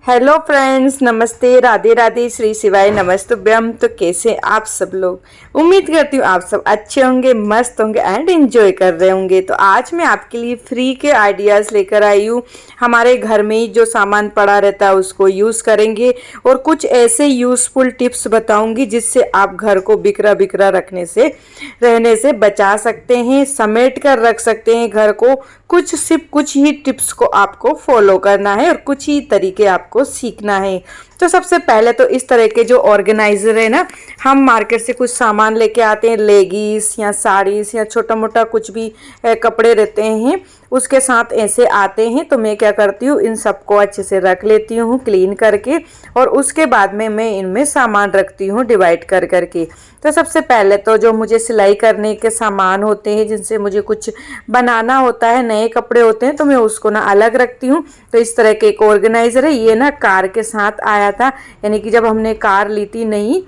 Hello friends, नमस्ते, राधे राधे, श्री शिवाय नमस्तुभ्यम। तो कैसे आप सब लोग? उम्मीद करती हूँ आप सब अच्छे होंगे, मस्त होंगे एंड एंजॉय कर रहे होंगे। तो आज मैं आपके लिए फ्री के आइडियाज़ लेकर आई हूँ। हमारे घर में ही जो सामान पड़ा रहता है उसको यूज़ करेंगे और कुछ ऐसे यूज़फुल टिप्स बताऊँगी जिससे आप घर को बिखरा बिखरा रहने से बचा सकते हैं, समेट कर रख सकते हैं घर को। सिर्फ कुछ ही टिप्स को आपको फॉलो करना है और कुछ ही तरीके आपको सीखना है। तो सबसे पहले तो इस तरह के जो ऑर्गेनाइजर है ना, हम मार्केट से कुछ सामान लेके आते हैं, लेगीज या साड़ीज या छोटा मोटा कुछ भी कपड़े रहते हैं उसके साथ ऐसे आते हैं। तो मैं क्या करती हूँ, इन सबको अच्छे से रख लेती हूँ क्लीन करके और उसके बाद में मैं इनमें सामान रखती हूँ डिवाइड कर करके। तो सबसे पहले तो जो मुझे सिलाई करने के सामान होते हैं, जिनसे मुझे कुछ बनाना होता है, नए कपड़े होते हैं, तो मैं उसको ना अलग रखती हूँ। तो इस तरह के एक ऑर्गेनाइजर है, ये ना कार के साथ आया था, यानी कि जब हमने कार ली थी नई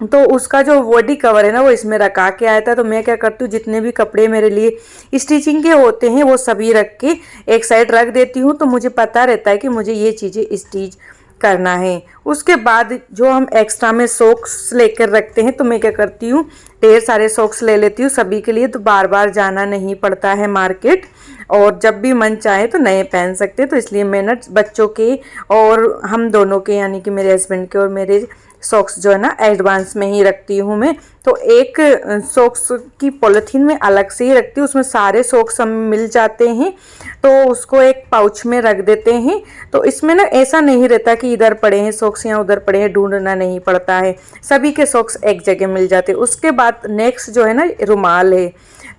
तो उसका जो बॉडी कवर है ना वो इसमें रखा के आया था। तो मैं क्या करती हूँ, जितने भी कपड़े मेरे लिए स्टिचिंग के होते हैं वो सभी रख के एक साइड रख देती हूँ। तो मुझे पता रहता है कि मुझे ये चीज़ें स्टिच करना है। उसके बाद जो हम एक्स्ट्रा में सॉक्स लेकर रखते हैं, तो मैं क्या करती हूँ, ढेर सारे सॉक्स ले लेती हूँ सभी के लिए। तो बार बार जाना नहीं पड़ता है मार्केट और जब भी मन चाहे तो नए पहन सकते हैं। तो इसलिए मैं ना बच्चों के और हम दोनों के, यानी कि मेरे हस्बैंड के और मेरे सॉक्स जो है ना एडवांस में ही रखती हूँ मैं। तो एक सॉक्स की पॉलिथीन में अलग से ही रखती हूँ, उसमें सारे सॉक्स हम मिल जाते हैं। तो उसको एक पाउच में रख देते हैं। तो इसमें ना ऐसा नहीं रहता कि इधर पड़े हैं सॉक्स या उधर पड़े हैं, ढूंढना नहीं पड़ता है, सभी के सॉक्स एक जगह मिल जाते हैं। उसके बाद नेक्स्ट जो है ना रुमाल है,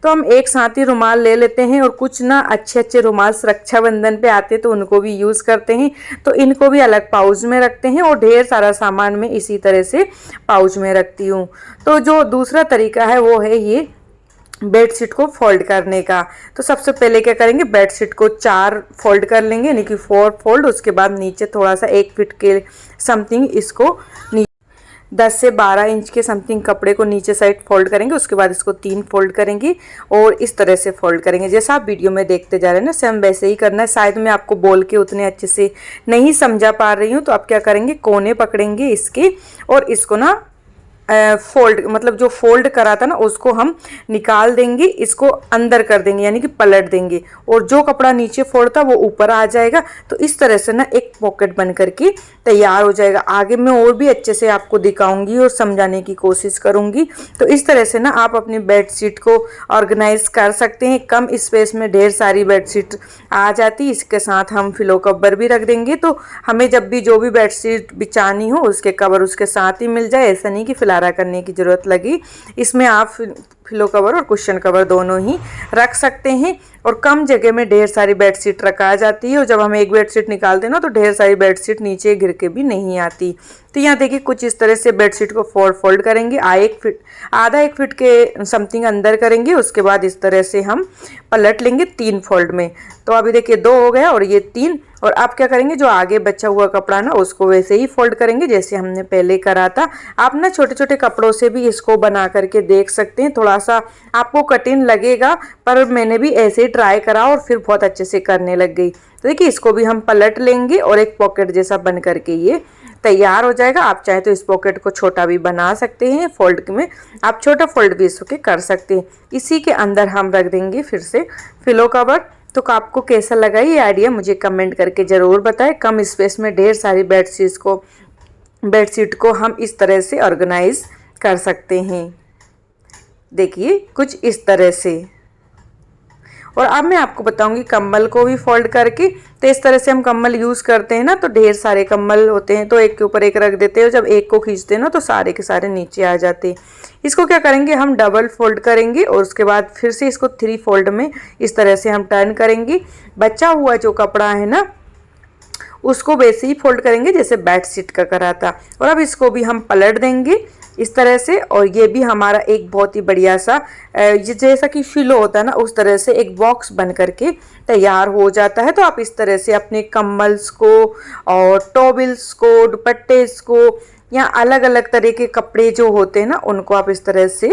तो हम एक साथ ही रुमाल ले लेते हैं और कुछ ना अच्छे अच्छे रुमाल रक्षाबंधन पे आते हैं तो उनको भी यूज़ करते हैं। तो इनको भी अलग पाउच में रखते हैं और ढेर सारा सामान में इसी तरह से पाउच में रखती हूँ। तो जो दूसरा तरीका है वो है ये बेडशीट को फोल्ड करने का। तो सबसे पहले क्या करेंगे, बेडशीट को 4 फोल्ड कर लेंगे, यानी कि 4 फोल्ड। उसके बाद नीचे थोड़ा सा 1 फीट के समथिंग इसको 10 से 12 इंच के समथिंग कपड़े को नीचे साइड फोल्ड करेंगे। उसके बाद इसको 3 फोल्ड करेंगे और इस तरह से फोल्ड करेंगे जैसा आप वीडियो में देखते जा रहे हैं ना, सेम वैसे ही करना है। शायद मैं आपको बोल के उतने अच्छे से नहीं समझा पा रही हूँ। तो आप क्या करेंगे, कोने पकड़ेंगे इसके और इसको ना फोल्ड, मतलब जो फोल्ड करा था ना उसको हम निकाल देंगे, इसको अंदर कर देंगे यानी कि पलट देंगे और जो कपड़ा नीचे फोल्ड था वो ऊपर आ जाएगा। तो इस तरह से ना एक पॉकेट बन करके तैयार हो जाएगा। आगे मैं और भी अच्छे से आपको दिखाऊंगी और समझाने की कोशिश करूंगी। तो इस तरह से ना आप अपनी बेडशीट को ऑर्गेनाइज कर सकते हैं। कम स्पेस में ढेर सारी बेडशीट आ जाती। इसके साथ हम फिलो कवर भी रख देंगे, तो हमें जब भी जो भी बेडशीट बिछानी हो उसके कवर उसके साथ ही मिल जाए, ऐसा नहीं कि फिलारा करने की ज़रूरत लगी। इसमें आप फिलो कवर और कुशन कवर दोनों ही रख सकते हैं और कम जगह में ढेर सारी बेडशीट रखा जाती है। और जब हम एक बेडशीट निकालते हैं ना तो ढेर सारी बेडशीट नीचे गिर के भी नहीं आती। तो यहाँ देखिए कुछ इस तरह से बेडशीट को फोल्ड करेंगे, आधा 1 फीट के समथिंग अंदर करेंगे। उसके बाद इस तरह से हम पलट लेंगे 3 फोल्ड में। तो अभी देखिए 2 हो गया और ये 3। और आप क्या करेंगे, जो आगे बचा हुआ कपड़ा ना उसको वैसे ही फोल्ड करेंगे जैसे हमने पहले करा था। आप ना छोटे छोटे कपड़ों से भी इसको बना करके देख सकते हैं। थोड़ा सा आपको कठिन लगेगा पर मैंने भी ऐसे ही ट्राई करा और फिर बहुत अच्छे से करने लग गई। तो देखिए इसको भी हम पलट लेंगे और एक पॉकेट जैसा बन करके ये तैयार हो जाएगा। आप चाहे तो इस पॉकेट को छोटा भी बना सकते हैं, फोल्ड में आप छोटा फोल्ड भी इसके कर सकते हैं। इसी के अंदर हम रख देंगे फिर से फिलो कवर। तो आपको कैसा लगा ये आइडिया मुझे कमेंट करके ज़रूर बताएं। कम स्पेस में ढेर सारी बेडशीट को हम इस तरह से ऑर्गेनाइज कर सकते हैं। देखिए कुछ इस तरह से। और अब मैं आपको बताऊंगी कम्बल को भी फोल्ड करके। तो इस तरह से हम कम्बल यूज़ करते हैं ना, तो ढेर सारे कम्बल होते हैं तो एक के ऊपर एक रख देते हैं और जब एक को खींचते हैं ना तो सारे के सारे नीचे आ जाते हैं। इसको क्या करेंगे, हम डबल फोल्ड करेंगे और उसके बाद फिर से इसको 3 फोल्ड में इस तरह से हम टर्न करेंगे। बचा हुआ जो कपड़ा है ना उसको वैसे ही फोल्ड करेंगे जैसे बेडशीट का करा था। और अब इसको भी हम पलट देंगे इस तरह से और ये भी हमारा एक बहुत ही बढ़िया सा जैसा कि फिलो होता है ना उस तरह से एक बॉक्स बन करके तैयार हो जाता है। तो आप इस तरह से अपने कम्बल्स को और टॉवल्स को, दुपट्टे को या अलग अलग तरह के कपड़े जो होते हैं ना उनको आप इस तरह से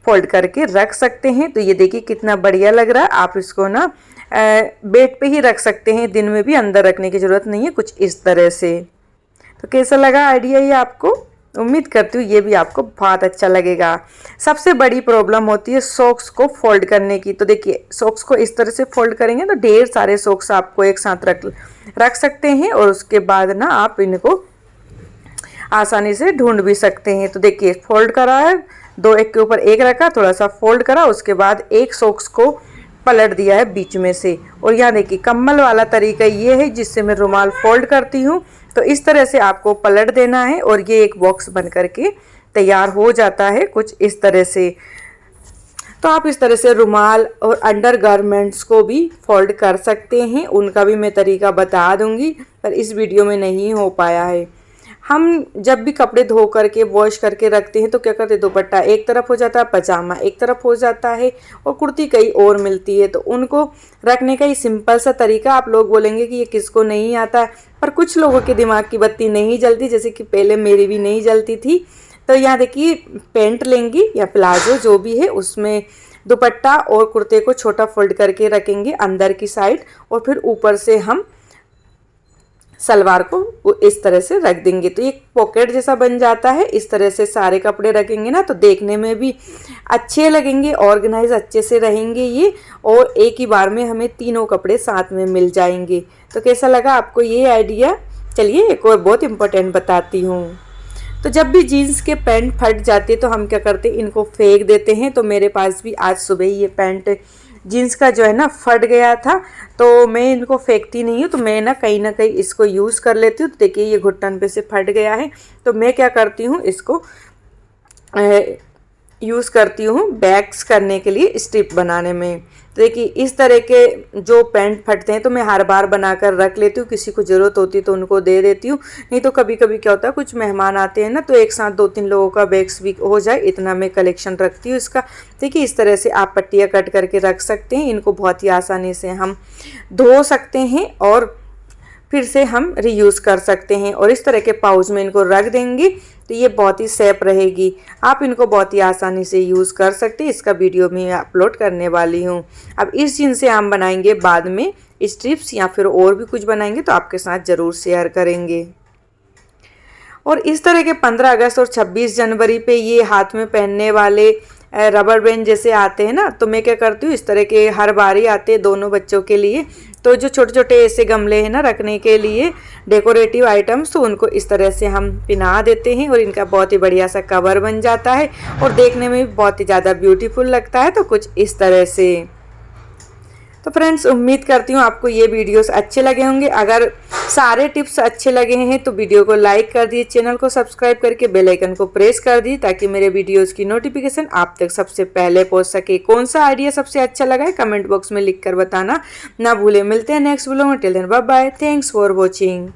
फोल्ड करके रख सकते हैं। तो ये देखिए कितना बढ़िया लग रहा है। आप इसको ना बेड पे ही रख सकते हैं, दिन में भी अंदर रखने की ज़रूरत नहीं है, कुछ इस तरह से। तो कैसा लगा आइडिया ये आपको? उम्मीद करती हूँ ये भी आपको बहुत अच्छा लगेगा। सबसे बड़ी प्रॉब्लम होती है सॉक्स को फोल्ड करने की। तो देखिए सॉक्स को इस तरह से फोल्ड करेंगे तो ढेर सारे सॉक्स आपको एक साथ रख सकते हैं और उसके बाद ना आप इनको आसानी से ढूंढ भी सकते हैं। तो देखिए फोल्ड करा है, दो एक के ऊपर एक रखा, थोड़ा सा फोल्ड करा, उसके बाद एक सॉक्स को पलट दिया है बीच में से। और यहाँ देखिए कम्बल वाला तरीका ये है जिससे मैं रुमाल फोल्ड करती हूँ। तो इस तरह से आपको पलट देना है और ये एक बॉक्स बन करके तैयार हो जाता है कुछ इस तरह से। तो आप इस तरह से रुमाल और अंडर गारमेंट्स को भी फोल्ड कर सकते हैं, उनका भी मैं तरीका बता दूंगी, पर इस वीडियो में नहीं हो पाया है। हम जब भी कपड़े धो करके वॉश करके रखते हैं तो क्या करते हैं, दुपट्टा एक तरफ हो जाता है, पजामा एक तरफ हो जाता है और कुर्ती कहीं और मिलती है। तो उनको रखने का ही सिंपल सा तरीका, आप लोग बोलेंगे कि ये किसको नहीं आता है, पर कुछ लोगों के दिमाग की बत्ती नहीं जलती, जैसे कि पहले मेरी भी नहीं जलती थी। तो यहाँ देखिए पैंट लेंगी या प्लाजो जो भी है, उसमें दुपट्टा और कुर्ते को छोटा फोल्ड करके रखेंगे अंदर की साइड और फिर ऊपर से हम सलवार को इस तरह से रख देंगे। तो ये पॉकेट जैसा बन जाता है। इस तरह से सारे कपड़े रखेंगे ना तो देखने में भी अच्छे लगेंगे, ऑर्गेनाइज अच्छे से रहेंगे ये, और एक ही बार में हमें तीनों कपड़े साथ में मिल जाएंगे। तो कैसा लगा आपको ये आइडिया? चलिए एक और बहुत इम्पोर्टेंट बताती हूँ। तो जब भी जीन्स के पैंट फट जाते हैं तो हम क्या करते हैं, इनको फेंक देते हैं। तो मेरे पास भी आज सुबह ही ये पैंट जीन्स का जो है ना फट गया था, तो मैं इनको फेंकती नहीं हूँ, तो मैं ना कहीं इसको यूज़ कर लेती हूँ। तो देखिए ये घुटन पे से फट गया है, तो मैं क्या करती हूँ इसको यूज़ करती हूँ बैग्स करने के लिए, स्ट्रिप बनाने में। तो देखिए इस तरह के जो पैंट फटते हैं तो मैं हर बार बनाकर रख लेती हूँ, किसी को ज़रूरत होती है तो उनको दे देती हूँ। नहीं तो कभी कभी क्या होता है कुछ मेहमान आते हैं ना, तो एक साथ 2-3 लोगों का बैग्स भी हो जाए, इतना मैं कलेक्शन रखती हूँ इसका। देखिए इस तरह से आप पट्टियाँ कट करके रख सकते हैं। इनको बहुत ही आसानी से हम धो सकते हैं और फिर से हम रीयूज़ कर सकते हैं। और इस तरह के पाउच में इनको रख देंगे तो ये बहुत ही सेफ रहेगी। आप इनको बहुत ही आसानी से यूज़ कर सकते हैं। इसका वीडियो मैं अपलोड करने वाली हूँ। अब इस जीन्स से हम बनाएंगे बाद में स्ट्रिप्स या फिर और भी कुछ बनाएंगे तो आपके साथ ज़रूर शेयर करेंगे। और इस तरह के 15 अगस्त और 26 जनवरी पे ये हाथ में पहनने वाले रबर बैंड जैसे आते हैं ना, तो मैं क्या करती हूँ इस तरह के हर बारी आते हैं दोनों बच्चों के लिए। तो जो छोटे छोटे ऐसे गमले हैं ना रखने के लिए डेकोरेटिव आइटम्स, तो उनको इस तरह से हम पिना देते हैं और इनका बहुत ही बढ़िया सा कवर बन जाता है और देखने में भी बहुत ही ज़्यादा ब्यूटीफुल लगता है। तो कुछ इस तरह से। तो फ्रेंड्स उम्मीद करती हूँ आपको ये वीडियोस अच्छे लगे होंगे। अगर सारे टिप्स अच्छे लगे हैं तो वीडियो को लाइक कर दिए, चैनल को सब्सक्राइब करके बेल आइकन को प्रेस कर दिए ताकि मेरे वीडियोस की नोटिफिकेशन आप तक सबसे पहले पहुँच सके। कौन सा आइडिया सबसे अच्छा लगा है कमेंट बॉक्स में लिख कर बताना ना भूले। मिलते हैं नेक्स्ट व्लॉग में। Till then bye bye, thanks for watching.